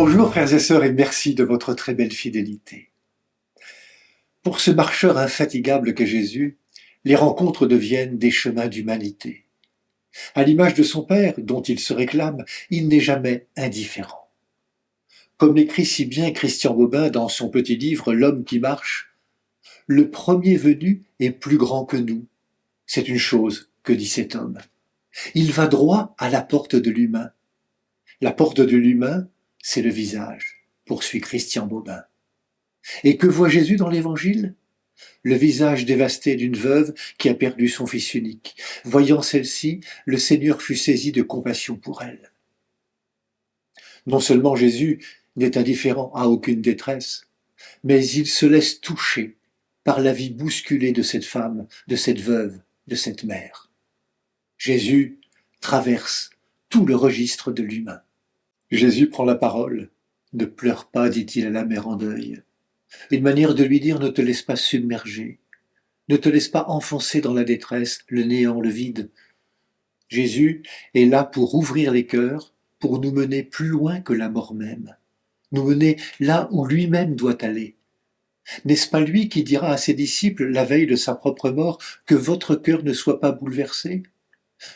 Bonjour frères et sœurs et merci de votre très belle fidélité. Pour ce marcheur infatigable qu'est Jésus, les rencontres deviennent des chemins d'humanité. À l'image de son Père, dont il se réclame, il n'est jamais indifférent. Comme l'écrit si bien Christian Bobin dans son petit livre L'homme qui marche, le premier venu est plus grand que nous. C'est une chose que dit cet homme. Il va droit à la porte de l'humain. La porte de l'humain, c'est le visage, poursuit Christian Bobin. Et que voit Jésus dans l'Évangile? Le visage dévasté d'une veuve qui a perdu son fils unique. Voyant celle-ci, le Seigneur fut saisi de compassion pour elle. Non seulement Jésus n'est indifférent à aucune détresse, mais il se laisse toucher par la vie bousculée de cette femme, de cette veuve, de cette mère. Jésus traverse tout le registre de l'humain. Jésus prend la parole. Ne pleure pas, dit-il à la mère en deuil. Une manière de lui dire ne te laisse pas submerger, ne te laisse pas enfoncer dans la détresse, le néant, le vide. Jésus est là pour ouvrir les cœurs, pour nous mener plus loin que la mort même, nous mener là où lui-même doit aller. N'est-ce pas lui qui dira à ses disciples la veille de sa propre mort que votre cœur ne soit pas bouleversé?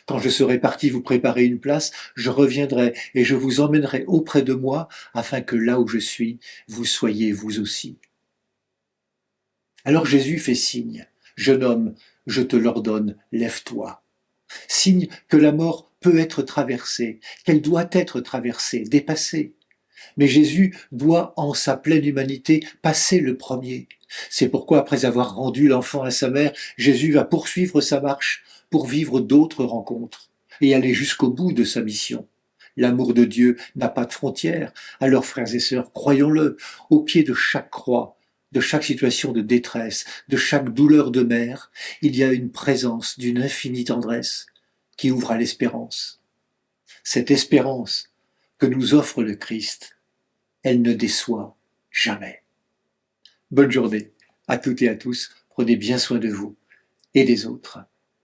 Quand je serai parti vous préparer une place, je reviendrai et je vous emmènerai auprès de moi afin que là où je suis, vous soyez vous aussi. Alors Jésus fait signe. Jeune homme, je te l'ordonne, lève-toi. Signe que la mort peut être traversée, qu'elle doit être traversée, dépassée. Mais Jésus doit, en sa pleine humanité, passer le premier. C'est pourquoi, après avoir rendu l'enfant à sa mère, Jésus va poursuivre sa marche pour vivre d'autres rencontres et aller jusqu'au bout de sa mission. L'amour de Dieu n'a pas de frontières. Alors, frères et sœurs, croyons-le, au pied de chaque croix, de chaque situation de détresse, de chaque douleur de mère, il y a une présence d'une infinie tendresse qui ouvre à l'espérance. Cette espérance que nous offre le Christ, elle ne déçoit jamais. Bonne journée à toutes et à tous. Prenez bien soin de vous et des autres.